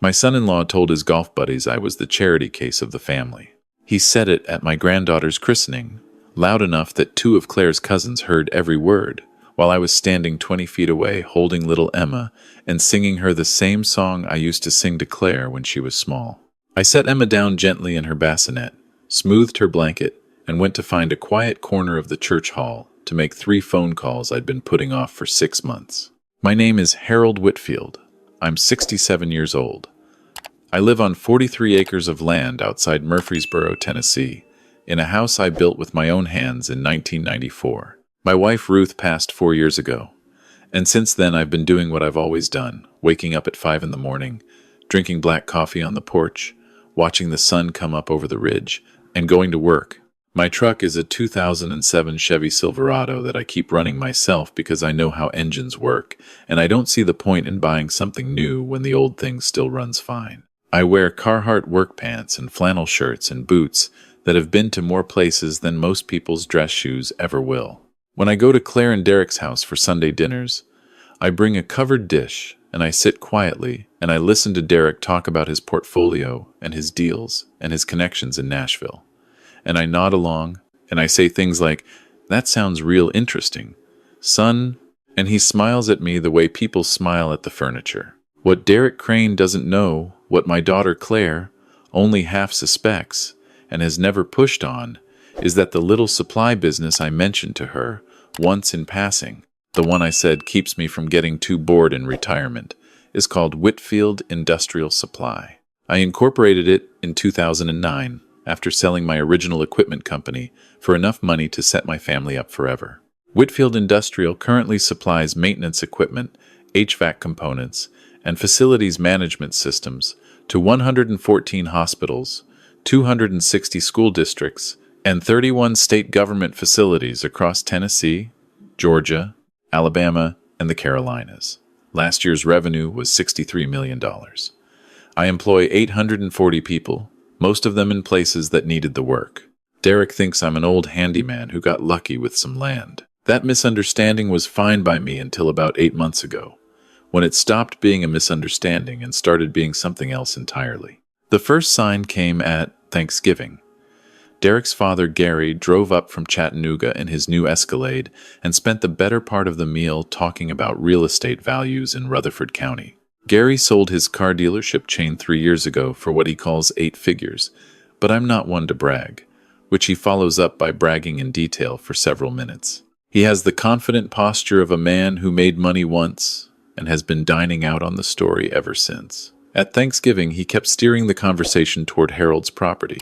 My son-in-law told his golf buddies I was the charity case of the family. He said it at my granddaughter's christening, loud enough that two of Claire's cousins heard every word, while I was standing 20 feet away holding little Emma and singing her the same song I used to sing to Claire when she was small. I set Emma down gently in her bassinet, smoothed her blanket, and went to find a quiet corner of the church hall to make 3 phone calls I'd been putting off for 6 months. My name is Harold Whitfield. I'm 67 years old. I live on 43 acres of land outside Murfreesboro, Tennessee, in a house I built with my own hands in 1994. My wife Ruth passed 4 years ago, and since then I've been doing what I've always done, waking up at 5 in the morning, drinking black coffee on the porch, watching the sun come up over the ridge, and going to work. My truck is a 2007 Chevy Silverado that I keep running myself because I know how engines work, and I don't see the point in buying something new when the old thing still runs fine. I wear Carhartt work pants and flannel shirts and boots that have been to more places than most people's dress shoes ever will. When I go to Claire and Derek's house for Sunday dinners, I bring a covered dish and I sit quietly and I listen to Derek talk about his portfolio and his deals and his connections in Nashville. And I nod along and I say things like, "That sounds real interesting, son," and he smiles at me the way people smile at the furniture. What Derek Crane doesn't know, what my daughter Claire only half suspects and has never pushed on, is that the little supply business I mentioned to her once in passing, the one I said keeps me from getting too bored in retirement, is called Whitfield Industrial Supply. I incorporated it in 2009 after selling my original equipment company for enough money to set my family up forever. Whitfield Industrial currently supplies maintenance equipment, HVAC components, and facilities management systems to 114 hospitals, 260 school districts, and 31 state government facilities across Tennessee, Georgia, Alabama, and the Carolinas. Last year's revenue was $63 million. I employ 840 people, most of them in places that needed the work. Derek thinks I'm an old handyman who got lucky with some land. That misunderstanding was fine by me until about 8 months ago, when it stopped being a misunderstanding and started being something else entirely. The first sign came at Thanksgiving. Derek's father, Gary, drove up from Chattanooga in his new Escalade and spent the better part of the meal talking about real estate values in Rutherford County. Gary sold his car dealership chain 3 years ago for what he calls 8 figures, but I'm not one to brag, which he follows up by bragging in detail for several minutes. He has the confident posture of a man who made money once and has been dining out on the story ever since. At Thanksgiving, he kept steering the conversation toward Harold's property,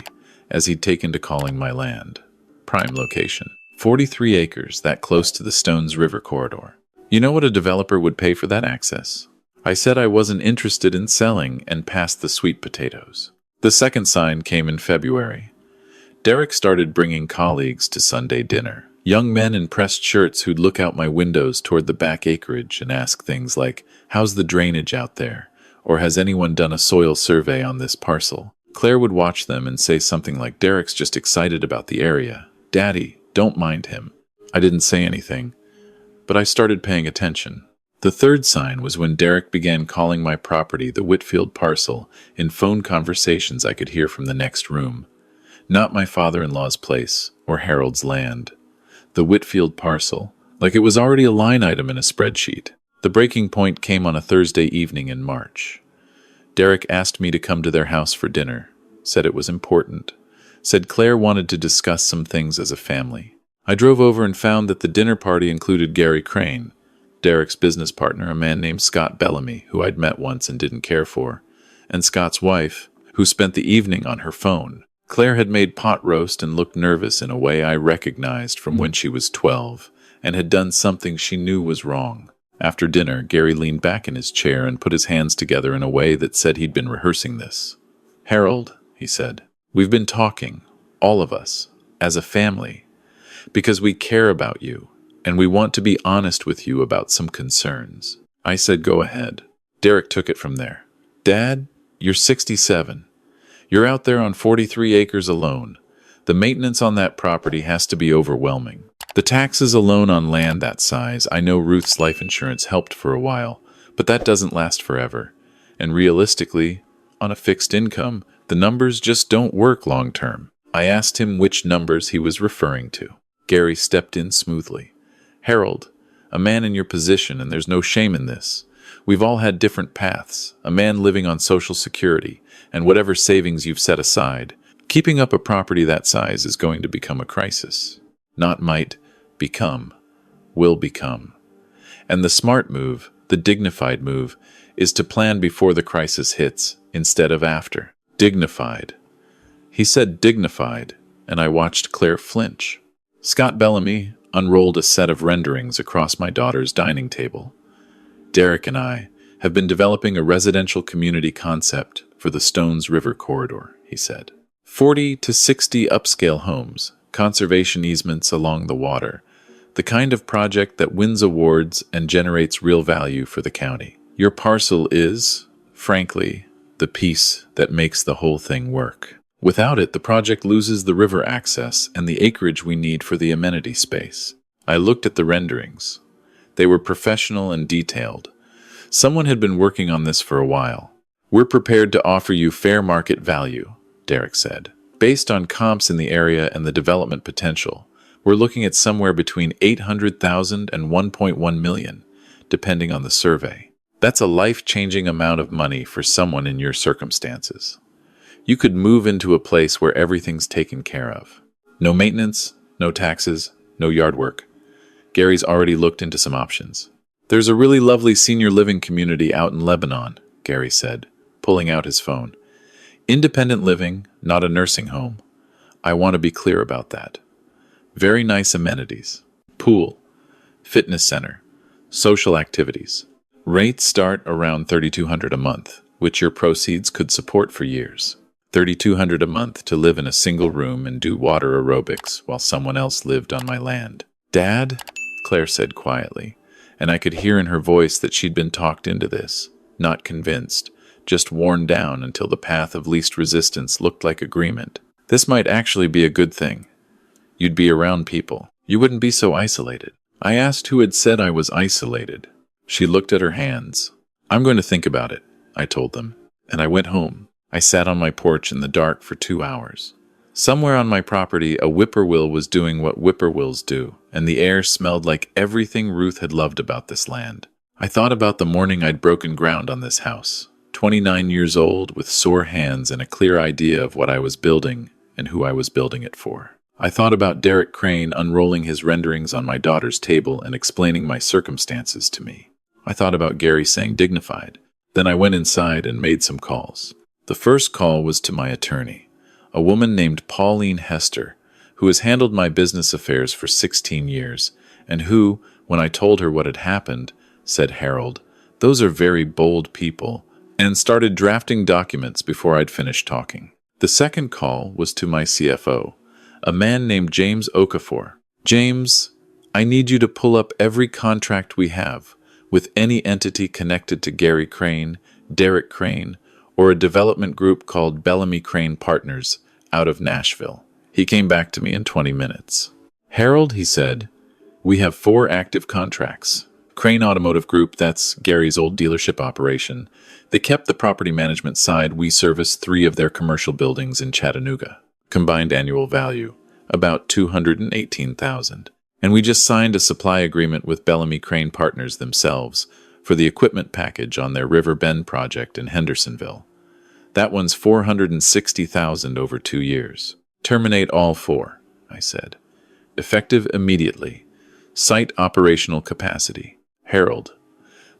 as he'd taken to calling my land. Prime location. 43 acres, that close to the Stones River corridor. You know what a developer would pay for that access? I said I wasn't interested in selling and passed the sweet potatoes. The second sign came in February. Derek started bringing colleagues to Sunday dinner. Young men in pressed shirts who'd look out my windows toward the back acreage and ask things like, "How's the drainage out there?" or "Has anyone done a soil survey on this parcel?" Claire would watch them and say something like, "Derek's just excited about the area. Daddy, don't mind him." I didn't say anything, but I started paying attention. The third sign was when Derek began calling my property the Whitfield parcel in phone conversations I could hear from the next room. Not my father-in-law's place or Harold's land. The Whitfield parcel, like it was already a line item in a spreadsheet. The breaking point came on a Thursday evening in March. Derek asked me to come to their house for dinner, said it was important, said Claire wanted to discuss some things as a family. I drove over and found that the dinner party included Gary Crane, Derek's business partner, a man named Scott Bellamy, who I'd met once and didn't care for, and Scott's wife, who spent the evening on her phone. Claire had made pot roast and looked nervous in a way I recognized from when she was 12, and had done something she knew was wrong. After dinner, Gary leaned back in his chair and put his hands together in a way that said he'd been rehearsing this. "Harold," he said, "we've been talking, all of us, as a family, because we care about you, and we want to be honest with you about some concerns." I said, "Go ahead." Derek took it from there. "Dad, you're 67. You're out there on 43 acres alone. The maintenance on that property has to be overwhelming. The taxes alone on land that size, I know Ruth's life insurance helped for a while, but that doesn't last forever. And realistically, on a fixed income, the numbers just don't work long term. I asked him which numbers he was referring to. Gary stepped in smoothly. Harold, a man in your position, and there's no shame in this. We've all had different paths. A man living on Social Security and whatever savings you've set aside. Keeping up a property that size is going to become a crisis. Not might, become, will become. And the smart move, the dignified move, is to plan before the crisis hits instead of after. Dignified. He said dignified, and I watched Claire flinch. Scott Bellamy unrolled a set of renderings across my daughter's dining table. Derek and I have been developing a residential community concept for the Stones River corridor, he said. 40 to 60 upscale homes, conservation easements along the water, the kind of project that wins awards and generates real value for the county. Your parcel is, frankly, the piece that makes the whole thing work. Without it, the project loses the river access and the acreage we need for the amenity space. I looked at the renderings. They were professional and detailed. Someone had been working on this for a while. We're prepared to offer you fair market value, Derek said. Based on comps in the area and the development potential, we're looking at somewhere between $800,000 and $1.1 million, depending on the survey. That's a life-changing amount of money for someone in your circumstances. You could move into a place where everything's taken care of. No maintenance, no taxes, no yard work. Gary's already looked into some options. There's a really lovely senior living community out in Lebanon, Gary said, pulling out his phone. Independent living, not a nursing home. I want to be clear about that. Very nice amenities. Pool, fitness center, social activities. Rates start around $3,200 a month, which your proceeds could support for years. $3,200 a month to live in a single room and do water aerobics while someone else lived on my land. Dad? Claire said quietly, and I could hear in her voice that she'd been talked into this, not convinced, just worn down until the path of least resistance looked like agreement. This might actually be a good thing. You'd be around people. You wouldn't be so isolated. I asked who had said I was isolated. She looked at her hands. I'm going to think about it, I told them, and I went home. I sat on my porch in the dark for 2 hours. Somewhere on my property, a whippoorwill was doing what whippoorwills do, and the air smelled like everything Ruth had loved about this land. I thought about the morning I'd broken ground on this house, 29 years old, with sore hands and a clear idea of what I was building and who I was building it for. I thought about Derek Crane unrolling his renderings on my daughter's table and explaining my circumstances to me. I thought about Gary saying dignified. Then I went inside and made some calls. The first call was to my attorney, a woman named Pauline Hester, who has handled my business affairs for 16 years, and who, when I told her what had happened, said, Harold, those are very bold people, and started drafting documents before I'd finished talking. The second call was to my CFO, a man named James Okafor. James, I need you to pull up every contract we have with any entity connected to Gary Crane, Derek Crane, or a development group called Bellamy Crane Partners out of Nashville. He came back to me in 20 minutes. Harold, he said, we have 4 active contracts. Crane Automotive Group, that's Gary's old dealership operation. They kept the property management side. We service 3 of their commercial buildings in Chattanooga. Combined annual value, about $218,000. And we just signed a supply agreement with Bellamy Crane Partners themselves for the equipment package on their River Bend project in Hendersonville. That one's $460,000 over 2 years. Terminate all 4, I said. Effective immediately. Site operational capacity. Harold,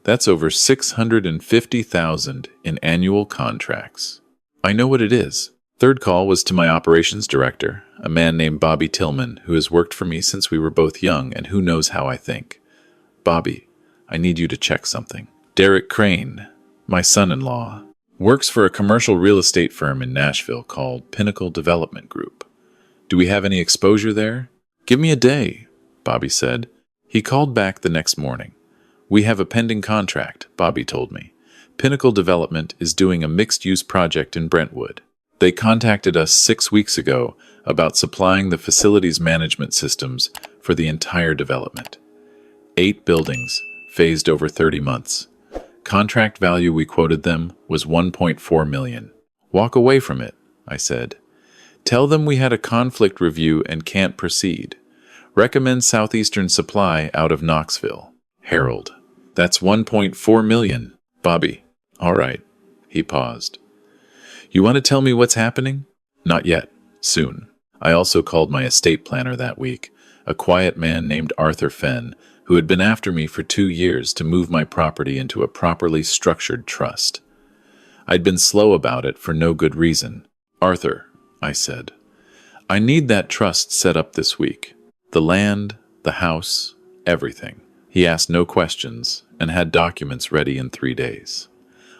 that's over $650,000 in annual contracts. I know what it is. Third call was to my operations director, a man named Bobby Tillman, who has worked for me since we were both young and who knows how I think. Bobby, I need you to check something. Derek Crane, my son-in-law, works for a commercial real estate firm in Nashville called Pinnacle Development Group. Do we have any exposure there? Give me a day, Bobby said. He called back the next morning. We have a pending contract, Bobby told me. Pinnacle Development is doing a mixed-use project in Brentwood. They contacted us 6 weeks ago about supplying the facilities management systems for the entire development. 8 buildings, phased over 30 months. Contract value we quoted them was 1.4 million. Walk away from it, I said. Tell them we had a conflict review and can't proceed. Recommend Southeastern Supply out of Knoxville. Harold. That's 1.4 million. Bobby. All right. He paused. You want to tell me what's happening? Not yet. Soon. I also called my estate planner that week, a quiet man named Arthur Fenn, who had been after me for 2 years to move my property into a properly structured trust. I'd been slow about it for no good reason. Arthur, I said, I need that trust set up this week. The land, the house, everything. He asked no questions and had documents ready in 3 days.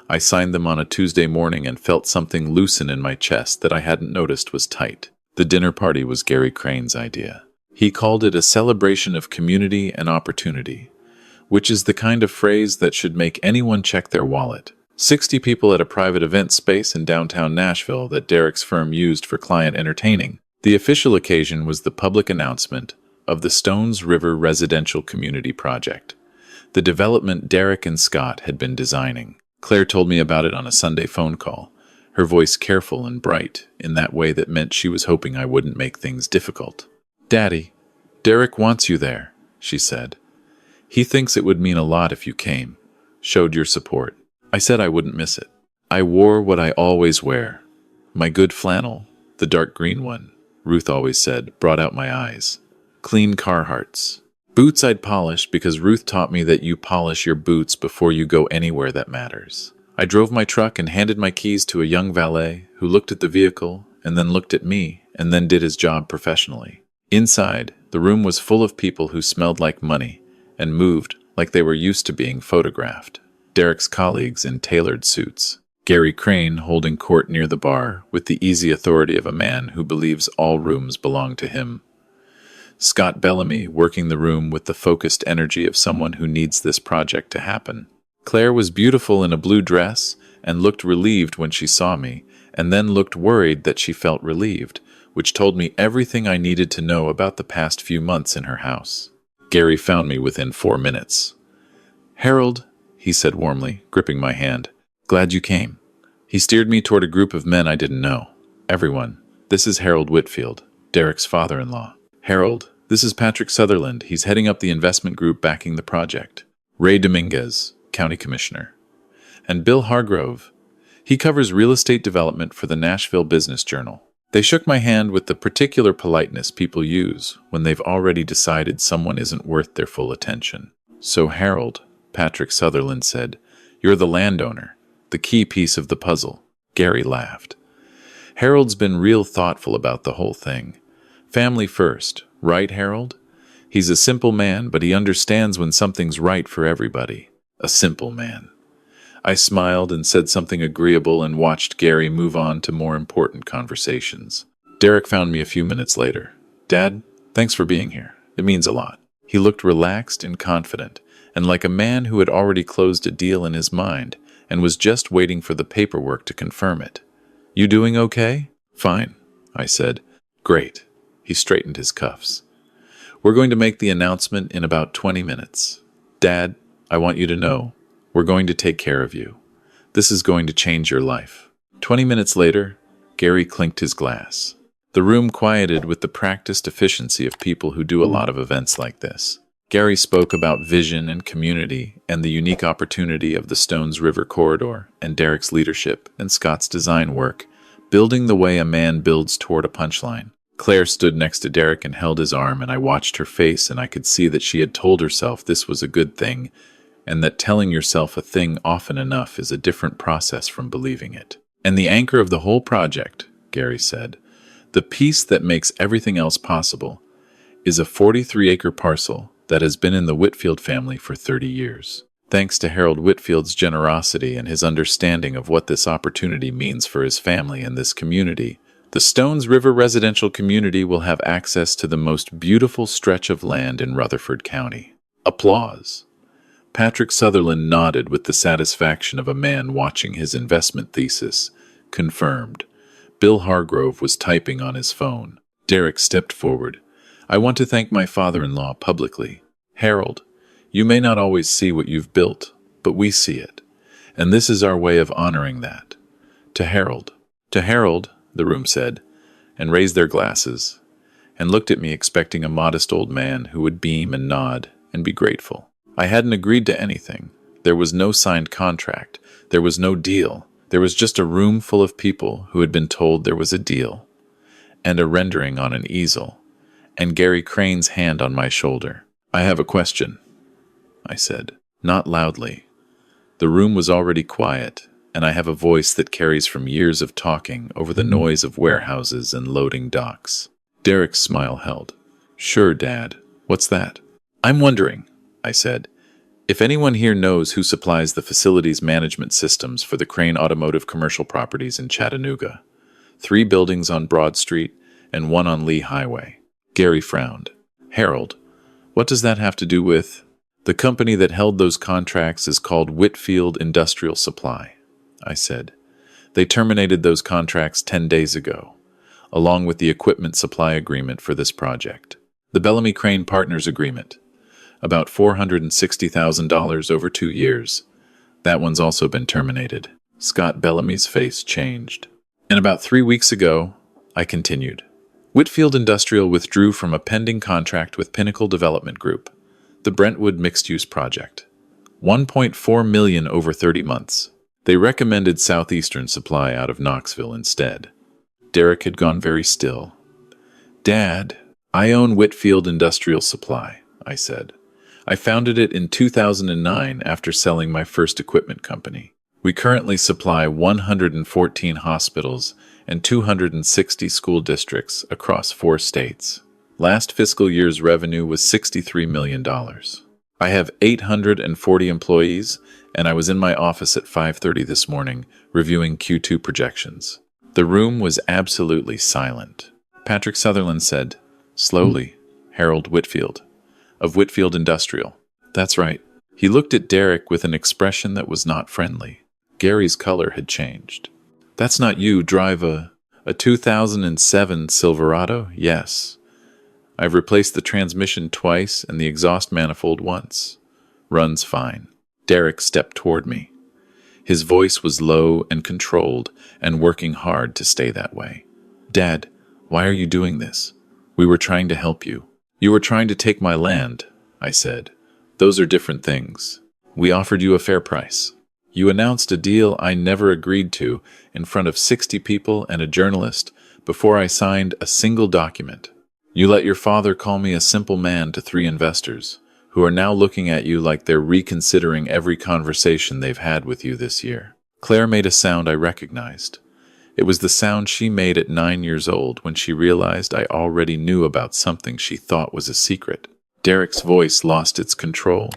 I signed them on a Tuesday morning and felt something loosen in my chest that I hadn't noticed was tight. The dinner party was Gary Crane's idea. He called it a celebration of community and opportunity, which is the kind of phrase that should make anyone check their wallet. 60 people at a private event space in downtown Nashville that Derek's firm used for client entertaining. The official occasion was the public announcement of the Stones River Residential Community Project, the development Derek and Scott had been designing. Claire told me about it on a Sunday phone call, her voice careful and bright in that way that meant she was hoping I wouldn't make things difficult. Daddy, Derek wants you there, she said. He thinks it would mean a lot if you came, showed your support. I said I wouldn't miss it. I wore what I always wear. My good flannel, the dark green one, Ruth always said, brought out my eyes. Clean Carhartts. Boots I'd polish because Ruth taught me that you polish your boots before you go anywhere that matters. I drove my truck and handed my keys to a young valet who looked at the vehicle and then looked at me and then did his job professionally. Inside, the room was full of people who smelled like money and moved like they were used to being photographed. Derek's colleagues in tailored suits. Gary Crane holding court near the bar with the easy authority of a man who believes all rooms belong to him. Scott Bellamy working the room with the focused energy of someone who needs this project to happen. Claire was beautiful in a blue dress and looked relieved when she saw me, and then looked worried that she felt relieved, which told me everything I needed to know about the past few months in her house. Gary found me within 4 minutes. Harold, he said warmly, gripping my hand. Glad you came. He steered me toward a group of men I didn't know. Everyone, this is Harold Whitfield, Derek's father-in-law. Harold, this is Patrick Sutherland. He's heading up the investment group backing the project. Ray Dominguez, County Commissioner. And Bill Hargrove. He covers real estate development for the Nashville Business Journal. They shook my hand with the particular politeness people use when they've already decided someone isn't worth their full attention. So Harold, Patrick Sutherland said, you're the landowner, the key piece of the puzzle. Gary laughed. Harold's been real thoughtful about the whole thing. Family first, right, Harold? He's a simple man, but he understands when something's right for everybody. A simple man. I smiled and said something agreeable and watched Gary move on to more important conversations. Derek found me a few minutes later. Dad, thanks for being here. It means a lot. He looked relaxed and confident, and like a man who had already closed a deal in his mind and was just waiting for the paperwork to confirm it. You doing okay? Fine, I said. Great. He straightened his cuffs. We're going to make the announcement in about 20 minutes. Dad, I want you to know, we're going to take care of you. This is going to change your life. 20 minutes later, Gary clinked his glass. The room quieted with the practiced efficiency of people who do a lot of events like this. Gary spoke about vision and community and the unique opportunity of the Stones River corridor and Derek's leadership and Scott's design work, building the way a man builds toward a punchline. Claire stood next to Derek and held his arm, and I watched her face, and I could see that she had told herself this was a good thing, and that telling yourself a thing often enough is a different process from believing it. And the anchor of the whole project, Gary said, the piece that makes everything else possible, is a 43-acre parcel that has been in the Whitfield family for 30 years. Thanks to Harold Whitfield's generosity and his understanding of what this opportunity means for his family and this community, the Stones River residential community will have access to the most beautiful stretch of land in Rutherford County. Applause. Patrick Sutherland nodded with the satisfaction of a man watching his investment thesis. Confirmed. Bill Hargrove was typing on his phone. Derek stepped forward. I want to thank my father-in-law publicly. Harold, you may not always see what you've built, but we see it. And this is our way of honoring that. To Harold. To Harold, the room said, and raised their glasses, and looked at me expecting a modest old man who would beam and nod and be grateful. I hadn't agreed to anything. There was no signed contract. There was no deal. There was just a room full of people who had been told there was a deal, and a rendering on an easel, and Gary Crane's hand on my shoulder. "I have a question," I said, not loudly. The room was already quiet, and I have a voice that carries from years of talking over the noise of warehouses and loading docks. Derek's smile held. "Sure, Dad. What's that?" "I'm wondering," I said, "if anyone here knows who supplies the facilities management systems for the Crane Automotive commercial properties in Chattanooga. 3 buildings on Broad Street and 1 on Lee Highway." Gary frowned. "Harold, what does that have to do with—" "The company that held those contracts is called Whitfield Industrial Supply," I said. "They terminated those contracts 10 days ago, along with the equipment supply agreement for this project. The Bellamy Crane Partners Agreement. About $460,000 over 2 years. That one's also been terminated." Scott Bellamy's face changed. "And about 3 weeks ago," I continued, "Whitfield Industrial withdrew from a pending contract with Pinnacle Development Group, the Brentwood mixed-use project. $1.4 million over 30 months. They recommended Southeastern Supply out of Knoxville instead." Derek had gone very still. "Dad, I own Whitfield Industrial Supply," I said. "I founded it in 2009 after selling my first equipment company. We currently supply 114 hospitals and 260 school districts across 4 states. Last fiscal year's revenue was $63 million. I have 840 employees, and I was in my office at 5:30 this morning reviewing Q2 projections." The room was absolutely silent. Patrick Sutherland said, slowly, "Harold Whitfield, of Whitfield Industrial." "That's right." He looked at Derek with an expression that was not friendly. Gary's color had changed. "That's not you drive a 2007 Silverado?" "Yes. I've replaced the transmission twice and the exhaust manifold once. Runs fine." Derek stepped toward me. His voice was low and controlled and working hard to stay that way. "Dad, why are you doing this? We were trying to help you." "You were trying to take my land," I said. "Those are different things. We offered you a fair price. You announced a deal I never agreed to in front of 60 people and a journalist before I signed a single document. You let your father call me a simple man to 3 investors, who are now looking at you like they're reconsidering every conversation they've had with you this year." Claire made a sound I recognized. It was the sound she made at 9 years old when she realized I already knew about something she thought was a secret. Derek's voice lost its control.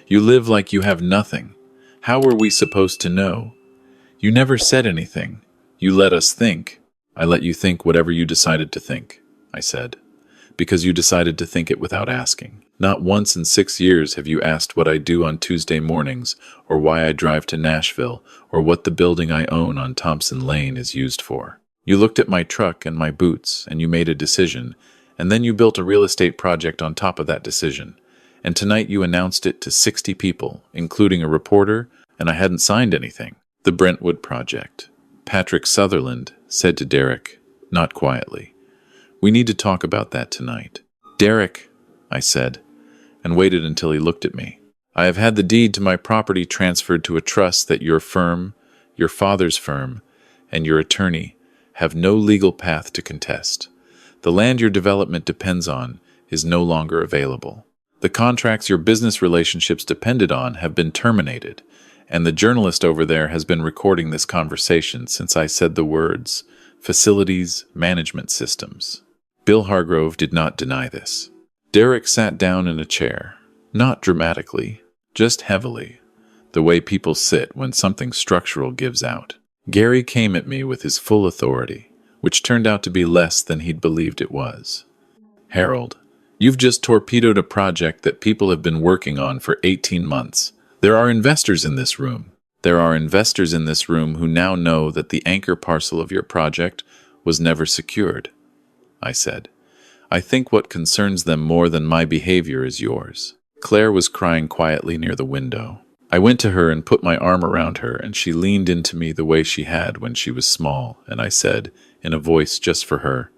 "You live like you have nothing. How were we supposed to know? You never said anything. You let us think." "I let you think whatever you decided to think," I said, "because you decided to think it without asking. Not once in 6 years have you asked what I do on Tuesday mornings, or why I drive to Nashville, or what the building I own on Thompson Lane is used for. You looked at my truck and my boots, and you made a decision, and then you built a real estate project on top of that decision. And tonight you announced it to 60 people, including a reporter, and I hadn't signed anything." "The Brentwood project," Patrick Sutherland said to Derek, not quietly. "We need to talk about that tonight." "Derek," I said, and waited until he looked at me. "I have had the deed to my property transferred to a trust that your firm, your father's firm, and your attorney have no legal path to contest. The land your development depends on is no longer available. The contracts your business relationships depended on have been terminated, and the journalist over there has been recording this conversation since I said the words, facilities management systems." Bill Hargrove did not deny this. Derek sat down in a chair, not dramatically, just heavily, the way people sit when something structural gives out. Gary came at me with his full authority, which turned out to be less than he'd believed it was. "Harold, you've just torpedoed a project that people have been working on for 18 months. There are investors in this room. There are investors in this room who now know that the anchor parcel of your project was never secured," I said. "I think what concerns them more than my behavior is yours." Claire was crying quietly near the window. I went to her and put my arm around her, and she leaned into me the way she had when she was small, and I said, in a voice just for her,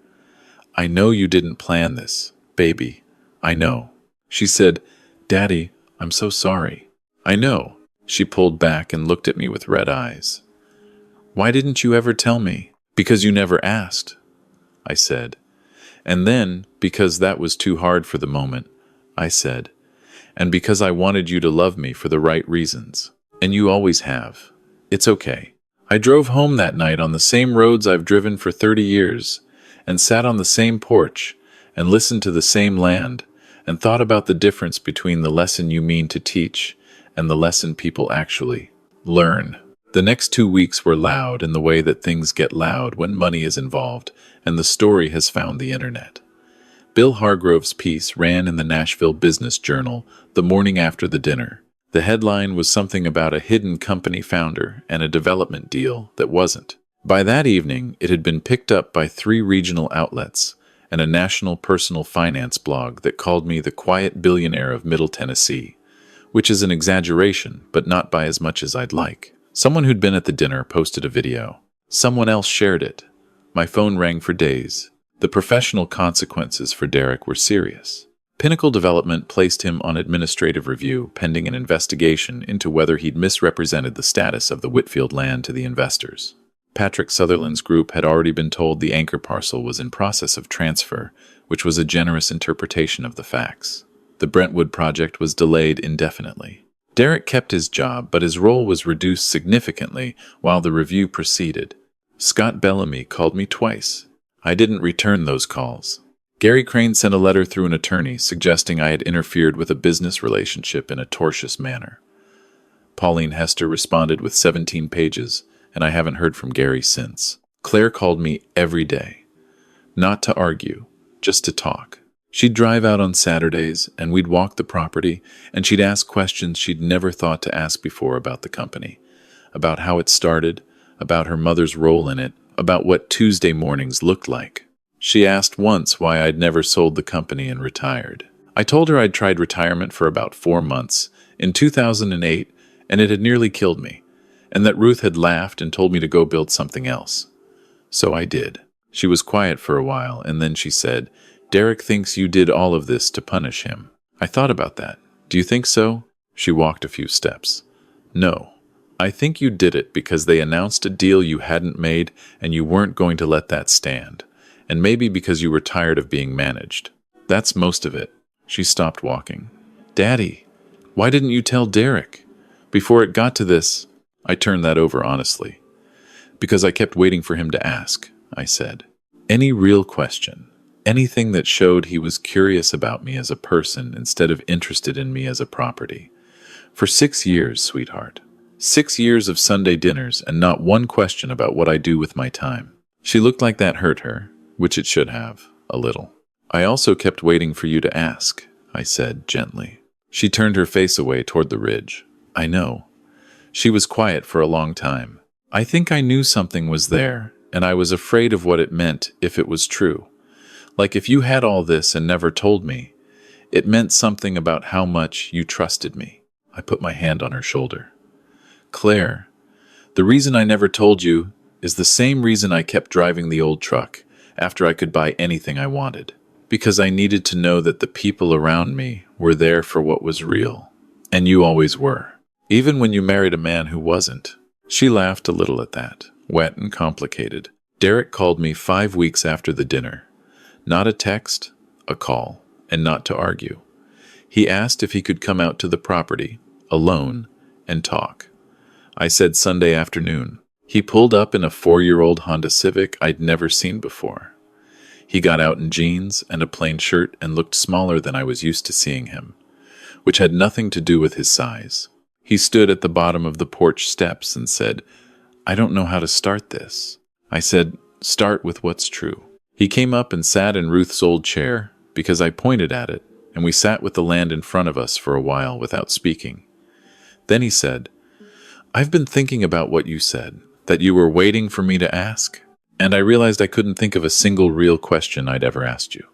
"I know you didn't plan this, baby. I know." She said, "Daddy, I'm so sorry." "I know." She pulled back and looked at me with red eyes. "Why didn't you ever tell me?" "Because you never asked," I said. "And then, because that was too hard for the moment," I said. "And because I wanted you to love me for the right reasons. And you always have. It's okay." I drove home that night on the same roads I've driven for 30 years, and sat on the same porch, and listened to the same land, and thought about the difference between the lesson you mean to teach and the lesson people actually learn. The next 2 weeks were loud in the way that things get loud when money is involved, and the story has found the internet. Bill Hargrove's piece ran in the Nashville Business Journal the morning after the dinner. The headline was something about a hidden company founder and a development deal that wasn't. By that evening, it had been picked up by 3 regional outlets and a national personal finance blog that called me the quiet billionaire of Middle Tennessee, which is an exaggeration, but not by as much as I'd like. Someone who'd been at the dinner posted a video. Someone else shared it. My phone rang for days. The professional consequences for Derek were serious. Pinnacle Development placed him on administrative review pending an investigation into whether he'd misrepresented the status of the Whitfield land to the investors. Patrick Sutherland's group had already been told the anchor parcel was in process of transfer, which was a generous interpretation of the facts. The Brentwood project was delayed indefinitely. Derek kept his job, but his role was reduced significantly while the review proceeded. Scott Bellamy called me twice. I didn't return those calls. Gary Crane sent a letter through an attorney suggesting I had interfered with a business relationship in a tortious manner. Pauline Hester responded with 17 pages, and I haven't heard from Gary since. Claire called me every day. Not to argue, just to talk. She'd drive out on Saturdays, and we'd walk the property, and she'd ask questions she'd never thought to ask before about the company, about how it started, about her mother's role in it, about what Tuesday mornings looked like. She asked once why I'd never sold the company and retired. I told her I'd tried retirement for about 4 months, in 2008, and it had nearly killed me, and that Ruth had laughed and told me to go build something else. So I did. She was quiet for a while, and then she said, "Derek thinks you did all of this to punish him." I thought about that. "Do you think so?" She walked a few steps. "No. I think you did it because they announced a deal you hadn't made and you weren't going to let that stand. And maybe because you were tired of being managed. That's most of it." She stopped walking. "Daddy, why didn't you tell Derek? Before it got to this..." I turned that over honestly. "Because I kept waiting for him to ask," I said. "Any real question. Anything that showed he was curious about me as a person instead of interested in me as a property. For 6 years, sweetheart. 6 years of Sunday dinners and not one question about what I do with my time." She looked like that hurt her, which it should have, a little. "I also kept waiting for you to ask," I said gently. She turned her face away toward the ridge. "I know." She was quiet for a long time. "I think I knew something was there, and I was afraid of what it meant if it was true. Like if you had all this and never told me, it meant something about how much you trusted me." I put my hand on her shoulder. "Claire, the reason I never told you is the same reason I kept driving the old truck after I could buy anything I wanted. Because I needed to know that the people around me were there for what was real. And you always were. Even when you married a man who wasn't." She laughed a little at that, wet and complicated. "Derek called me 5 weeks after the dinner. Not a text, a call, and not to argue. He asked if he could come out to the property, alone, and talk. I said Sunday afternoon. He pulled up in a 4-year-old Honda Civic I'd never seen before. He got out in jeans and a plain shirt and looked smaller than I was used to seeing him, which had nothing to do with his size. He stood at the bottom of the porch steps and said, "I don't know how to start this." I said, "Start with what's true." He came up and sat in Ruth's old chair because I pointed at it, and we sat with the land in front of us for a while without speaking. Then he said, "I've been thinking about what you said, that you were waiting for me to ask, and I realized I couldn't think of a single real question I'd ever asked you.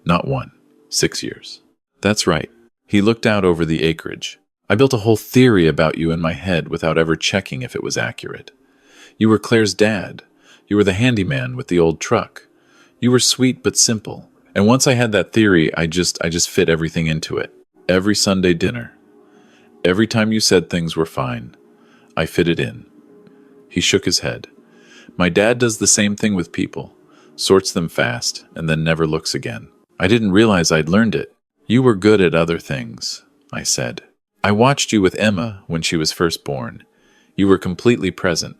Not one. 6 years." "That's right." He looked out over the acreage. I built a whole theory about you in my head without ever checking if it was accurate. You were Claire's dad. You were the handyman with the old truck. You were sweet but simple. And once I had that theory, I just fit everything into it. Every Sunday dinner. Every time you said things were fine, I fit it in. He shook his head. My dad does the same thing with people, sorts them fast, and then never looks again. I didn't realize I'd learned it. You were good at other things, I said. I watched you with Emma when she was first born. You were completely present.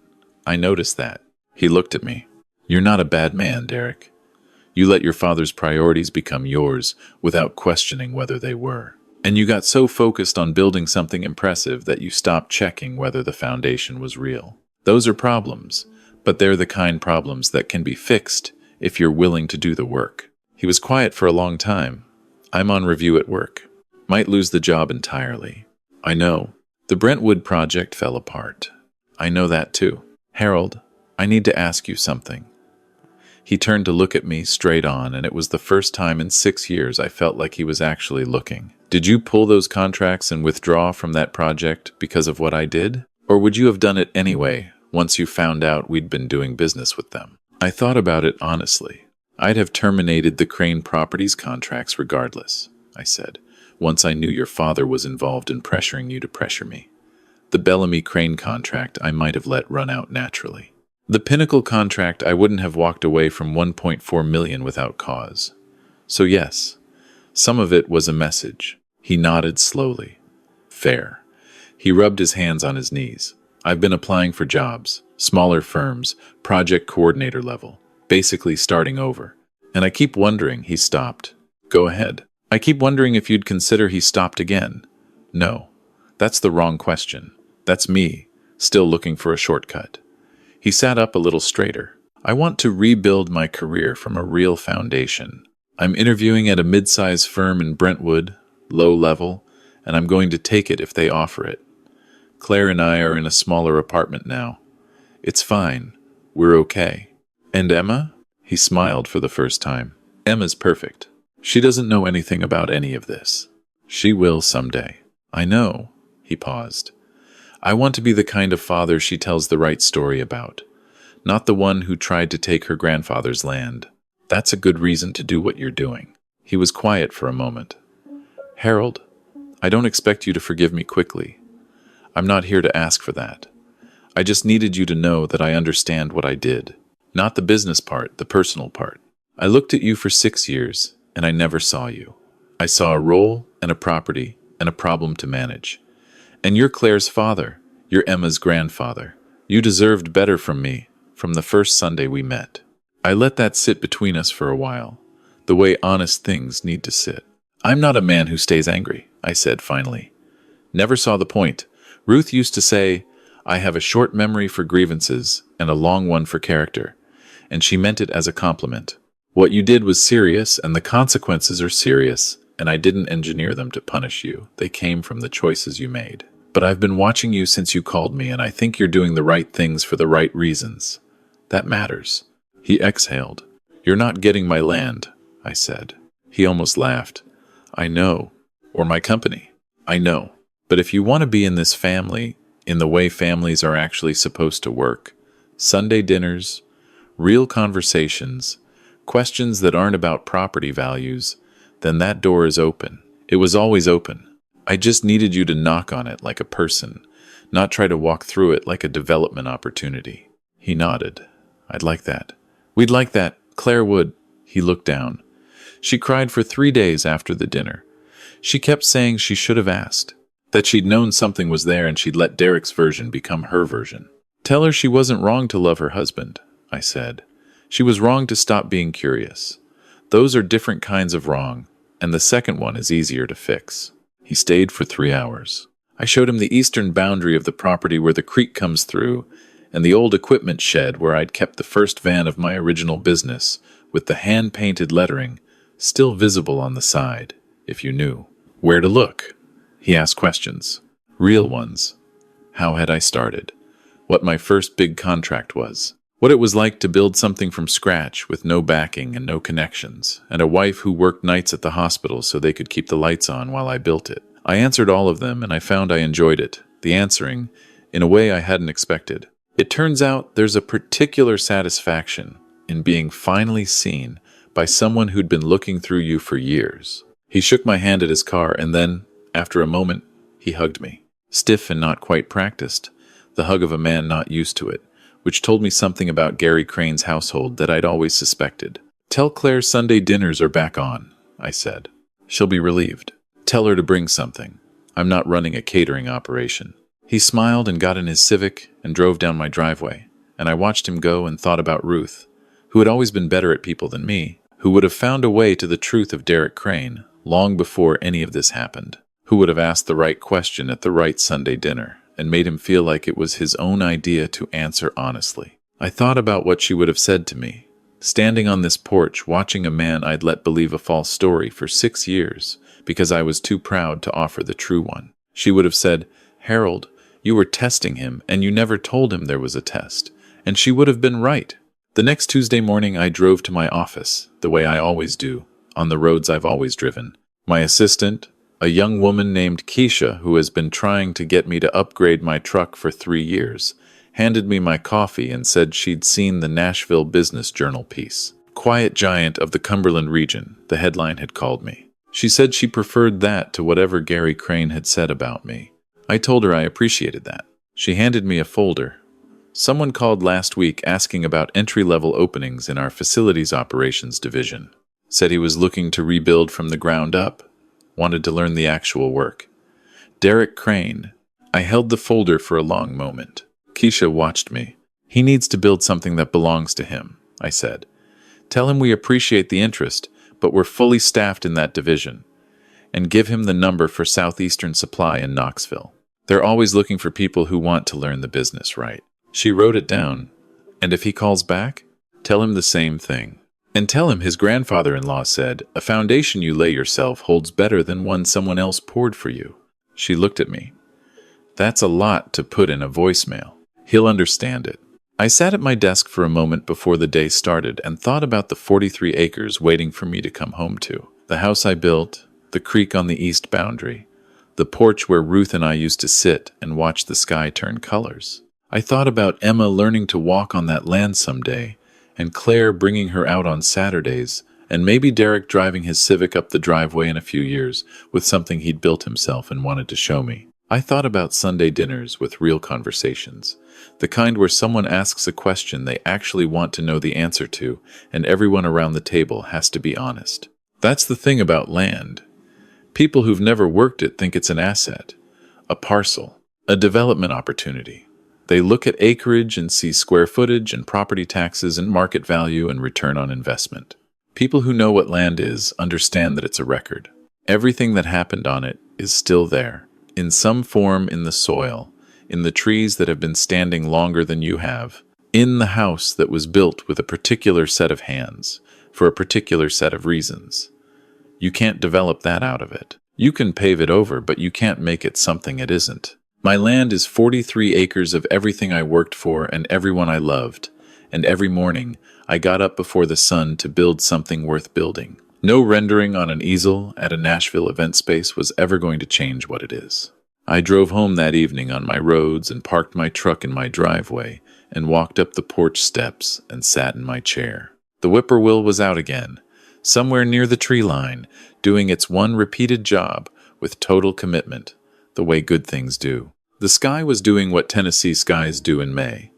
I noticed that. He looked at me. You're not a bad man, Derek. You let your father's priorities become yours without questioning whether they were. And you got so focused on building something impressive that you stopped checking whether the foundation was real. Those are problems, but they're the kind problems that can be fixed if you're willing to do the work. He was quiet for a long time. I'm on review at work. Might lose the job entirely. I know. The Brentwood project fell apart. I know that too. Harold, I need to ask you something. He turned to look at me straight on, and it was the first time in 6 years I felt like he was actually looking. Did you pull those contracts and withdraw from that project because of what I did? Or would you have done it anyway once you found out we'd been doing business with them? I thought about it honestly. I'd have terminated the Crane Properties contracts regardless, I said, once I knew your father was involved in pressuring you to pressure me. The Bellamy Crane contract I might have let run out naturally. The Pinnacle contract I wouldn't have walked away from $1.4 million without cause. So yes, some of it was a message. He nodded slowly. Fair. He rubbed his hands on his knees. I've been applying for jobs, smaller firms, project coordinator level, basically starting over. And I keep wondering, he stopped. Go ahead. I keep wondering if you'd consider he stopped again. No, that's the wrong question. That's me, still looking for a shortcut. He sat up a little straighter. I want to rebuild my career from a real foundation. I'm interviewing at a mid-size firm in Brentwood, low level, and I'm going to take it if they offer it. Claire and I are in a smaller apartment now. It's fine. We're okay. And Emma? He smiled for the first time. Emma's perfect. She doesn't know anything about any of this. She will someday. I know. He paused. I want to be the kind of father she tells the right story about, not the one who tried to take her grandfather's land. That's a good reason to do what you're doing. He was quiet for a moment. Harold, I don't expect you to forgive me quickly. I'm not here to ask for that. I just needed you to know that I understand what I did. Not the business part, the personal part. I looked at you for 6 years, and I never saw you. I saw a role and a property and a problem to manage. And you're Claire's father. You're Emma's grandfather. You deserved better from me, from the first Sunday we met. I let that sit between us for a while, the way honest things need to sit. I'm not a man who stays angry, I said finally. Never saw the point. Ruth used to say, I have a short memory for grievances and a long one for character, and she meant it as a compliment. What you did was serious, and the consequences are serious, and I didn't engineer them to punish you. They came from the choices you made. But I've been watching you since you called me, and I think you're doing the right things for the right reasons. That matters. He exhaled. You're not getting my land, I said. He almost laughed. I know. Or my company. I know. But if you want to be in this family, in the way families are actually supposed to work, Sunday dinners, real conversations, questions that aren't about property values, then that door is open. It was always open. I just needed you to knock on it like a person, not try to walk through it like a development opportunity. He nodded. I'd like that. We'd like that. Claire would. He looked down. She cried for 3 days after the dinner. She kept saying she should have asked, that she'd known something was there and she'd let Derek's version become her version. Tell her she wasn't wrong to love her husband, I said. She was wrong to stop being curious. Those are different kinds of wrong, and the second one is easier to fix. He stayed for 3 hours. I showed him the eastern boundary of the property where the creek comes through, and the old equipment shed where I'd kept the first van of my original business, with the hand-painted lettering still visible on the side, if you knew. Where to look? He asked questions. Real ones. How had I started? What my first big contract was. What it was like to build something from scratch with no backing and no connections, and a wife who worked nights at the hospital so they could keep the lights on while I built it. I answered all of them, and I found I enjoyed it, the answering, in a way I hadn't expected. It turns out there's a particular satisfaction in being finally seen by someone who'd been looking through you for years. He shook my hand at his car, and then, after a moment, he hugged me. Stiff and not quite practiced, the hug of a man not used to it, which told me something about Gary Crane's household that I'd always suspected. "Tell Claire Sunday dinners are back on," I said. "She'll be relieved. Tell her to bring something. I'm not running a catering operation." He smiled and got in his Civic and drove down my driveway, and I watched him go and thought about Ruth, who had always been better at people than me, who would have found a way to the truth of Derek Crane long before any of this happened, who would have asked the right question at the right Sunday dinner and made him feel like it was his own idea to answer honestly. I thought about what she would have said to me, standing on this porch watching a man I'd let believe a false story for 6 years because I was too proud to offer the true one. She would have said, "Harold, you were testing him and you never told him there was a test." And she would have been right. The next Tuesday morning I drove to my office, the way I always do, on the roads I've always driven. My assistant, a young woman named Keisha, who has been trying to get me to upgrade my truck for 3 years, handed me my coffee and said she'd seen the Nashville Business Journal piece. "Quiet Giant of the Cumberland Region," the headline had called me. She said she preferred that to whatever Gary Crane had said about me. I told her I appreciated that. She handed me a folder. Someone called last week asking about entry-level openings in our facilities operations division. Said he was looking to rebuild from the ground up. Wanted to learn the actual work. Derek Crane. I held the folder for a long moment. Keisha watched me. "He needs to build something that belongs to him," I said. "Tell him we appreciate the interest, but we're fully staffed in that division. And give him the number for Southeastern Supply in Knoxville. They're always looking for people who want to learn the business right." She wrote it down. "And if he calls back, tell him the same thing. And tell him his grandfather-in-law said, 'A foundation you lay yourself holds better than one someone else poured for you.'" She looked at me. "That's a lot to put in a voicemail. He'll understand it." I sat at my desk for a moment before the day started and thought about the 43 acres waiting for me to come home to. The house I built, the creek on the east boundary, the porch where Ruth and I used to sit and watch the sky turn colors. I thought about Emma learning to walk on that land someday, and Claire bringing her out on Saturdays, and maybe Derek driving his Civic up the driveway in a few years with something he'd built himself and wanted to show me. I thought about Sunday dinners with real conversations, the kind where someone asks a question they actually want to know the answer to, and everyone around the table has to be honest. That's the thing about land. People who've never worked it think it's an asset, a parcel, a development opportunity. They look at acreage and see square footage and property taxes and market value and return on investment. People who know what land is understand that it's a record. Everything that happened on it is still there, in some form in the soil, in the trees that have been standing longer than you have, in the house that was built with a particular set of hands, for a particular set of reasons. You can't develop that out of it. You can pave it over, but you can't make it something it isn't. My land is 43 acres of everything I worked for and everyone I loved, and every morning I got up before the sun to build something worth building. No rendering on an easel at a Nashville event space was ever going to change what it is. I drove home that evening on my roads and parked my truck in my driveway and walked up the porch steps and sat in my chair. The whippoorwill was out again, somewhere near the tree line, doing its one repeated job with total commitment, the way good things do. The sky was doing what Tennessee skies do in May,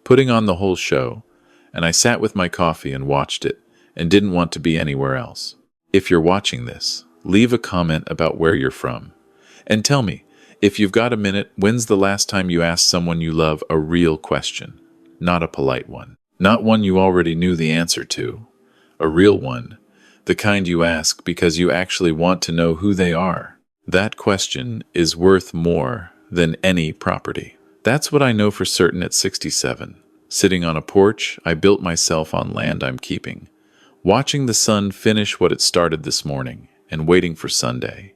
putting on the whole show, and I sat with my coffee and watched it, and didn't want to be anywhere else. If you're watching this, leave a comment about where you're from. And tell me, if you've got a minute, when's the last time you asked someone you love a real question? Not a polite one. Not one you already knew the answer to. A real one. The kind you ask because you actually want to know who they are. That question is worth more than any property. That's what I know for certain at 67. Sitting on a porch I built myself on land I'm keeping, watching the sun finish what it started this morning and waiting for Sunday.